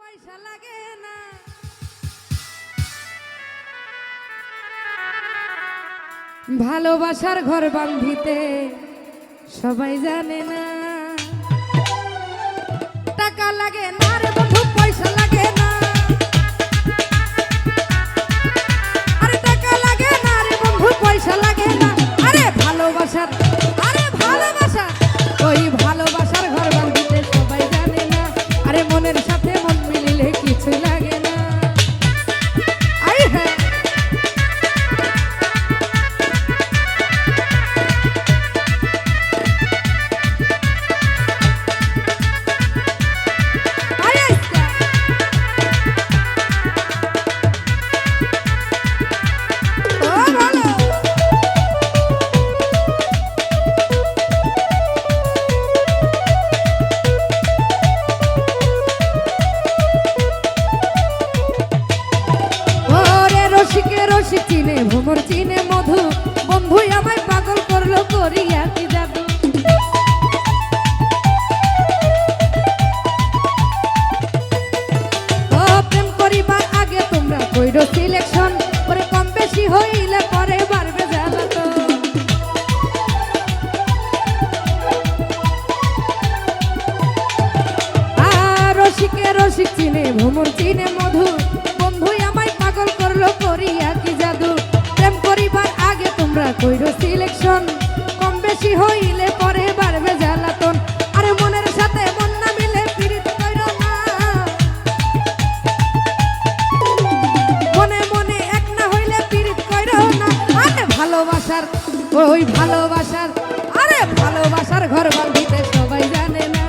পয়সা লাগে না, ভালোবাসার ঘর বাঁধিতে সবাই জানে না। টাকা লাগে না রে বন্ধু, পয়সা লাগে না, আরে টাকা লাগে না রে বন্ধু, পয়সা লাগে না। আরে ভালোবাসার ওই ভালোবাসার ঘর বাঁধিতে সবাই জানে না। আরে মনের সাথে মন মিলিলে কিছু লাগে না। আই হ্যাঁ রসিক চিনে ভ্রমর চিনে মধু, বন্ধু আমায় পাগল করলো করিয়া কি জাদু। ও প্রেম করিবার আগে তোমরা কইরো সিলেকশন, পরে কম বেশি হইলে পরে বাড়বে জ্বালাতন। আর রসিক চিনে ভ্রমর চিনে মধু, বন্ধু আমায় পাগল করলো করিয়া কি জাদু। প্রেম করিবার আগে তোমরা কইরো সিলেকশন, কম বেশি হইলে পরে বাড়বে জ্বালাতন। আরে মনের সাথে মন না মিলে পীড়িত কইরো না, মনে মনে এক না হইলে পীড়িত কইরো না। আরে ভালোবাসার আরে ভালোবাসার ঘর বাঁধিতে সবাই জানে না।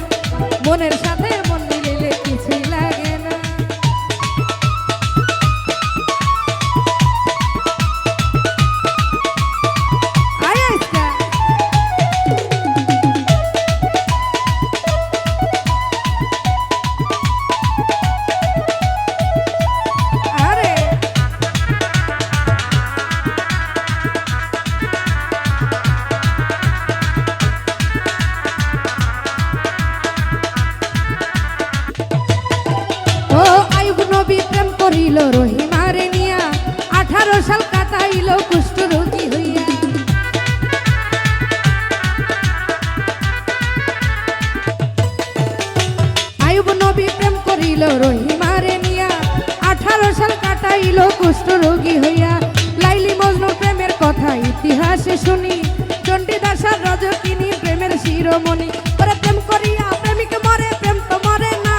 মনের সাথে মন মিলিলে কিছুই লাগে না। করিল রহিমারে নিয়া, 18 সাল কাটাইল কুষ্ঠ রোগী হইয়া। আইয়ুব নবী প্রেম করিল রহিমারে নিয়া, 18 সাল কাটাইল কুষ্ঠ রোগী হইয়া। লাইলি মজনু প্রেমের কথা ইতিহাসে শুনি, চণ্ডীদাস আর রজকিনী প্রেমের শিরোমণি। ওরে প্রেম করিয়া প্রেমিক মরে, প্রেম তো মরে না।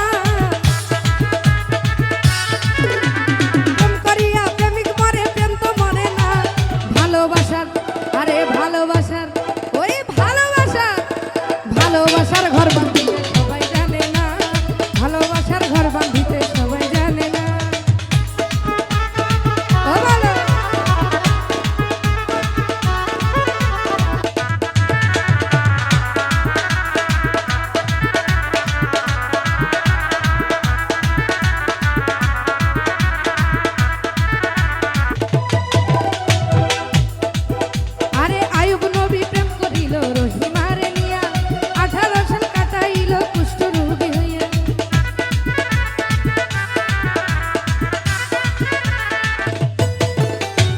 ভালোবাসার ঘর বাঁধিতে সবাই জানে না, ভালোবাসার ঘর বাঁধিতে সবাই জানে না। ও ভালো আরে আইয়ুব নবী প্রেম করিল রহিমারে নিয়া, 18 সাল কাটাইল কুষ্ঠ রোগী হইয়া।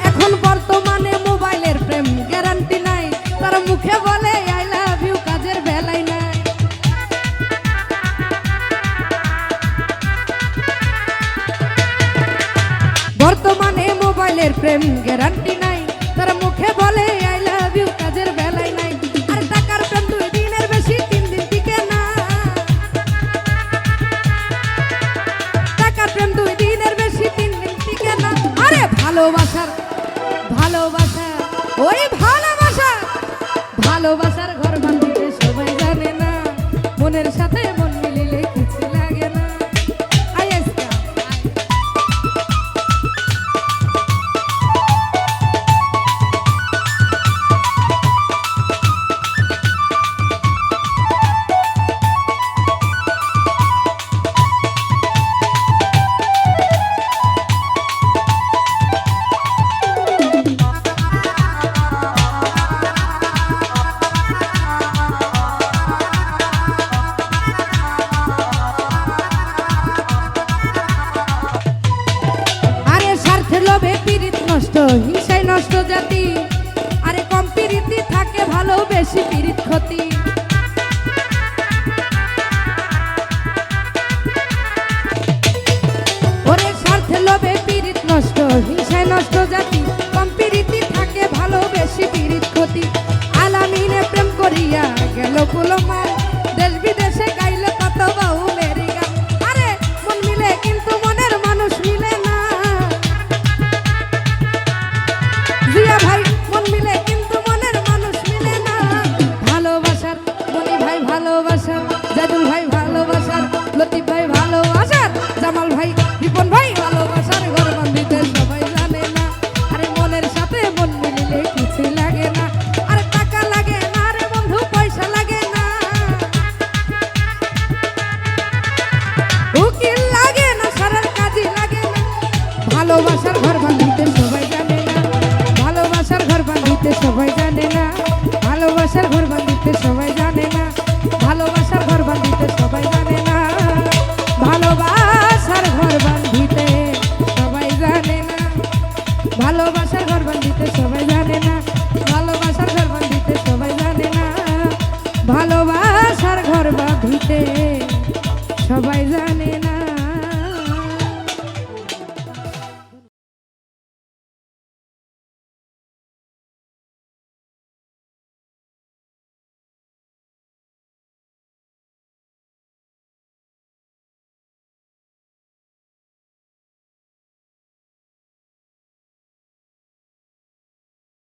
এখন বর্তমানে মোবাইলের প্রেম গ্যারান্টি নাই, তার মুখে বলে আই লাভ ইউ, কাজের বেলায় নাই। বর্তমানে মোবাইলের প্রেম গ্যারান্টি নাই, তার মুখে বলে আই লাভ ইউ, কাজের বেলায় নাই। আর টাকার প্রেম 2 দিনের বেশি 3 দিন টিকে না, টাকার প্রেম 2 দিনের বেশি 3 দিন টিকে না। আরে ভালোবাসার ওই ভালোবাসার ঘর বাঁধিতে সবাই জানে না। মনের সাথে মন মিলিলে কিছু লাগে না। নষ্ট হিংসায় নষ্ট জাতি আরে কম পিরিতি থাকে ভালো বেশি পিরিত ক্ষতি ওরে স্বার্থে লোভে পিরিত নষ্ট হিংসায় নষ্ট জাতি কম পিরিতি থাকে ভালো বেশি পিরিত ক্ষতি আলামিনে প্রেম করিয়া গেল কুলমান দেশ বিদেশে গাইলে কত বাউলের গান আরে মন মিলে কিন্তু মনের মানুষ মিলে না জিয়া ভাই মন মিলে কিন্তু মনের মানুষ মিলে না ভালোবাসার মনি ভাই ভালোবাসার জাদুল ভাই ভালোবাসার লতিফ ভাই ভালোবাসার জামাল ভাই রিপন ভাই ভালোবাসার ঘর বান্ধিতে সবাই জানে না আরে মনের সাথে মন মিলিলে কিছু লাগে না আরে টাকা লাগে না রে বন্ধু পয়সা লাগে না উকিল লাগে না সারার কাজে লাগে না ভালোবাসার ঘর বান্ধিতে সবাই জানে না ভালোবাসার ঘর বান্ধিতে সবাই জানে না ভালোবাসার ঘর বান্ধিতে সবাই জানে না ভালোবাসার ঘর বান্ধিতে সবাই জানে না ভালোবাসার ঘর বান্ধিতে সবাই জানে না ভালোবাসার ঘর বান্ধিতে সবাই জানে না ভালোবাসার ঘর বান্ধিতে সবাই জানে না ভালোবাসার ঘর বাঁধিতে সবাই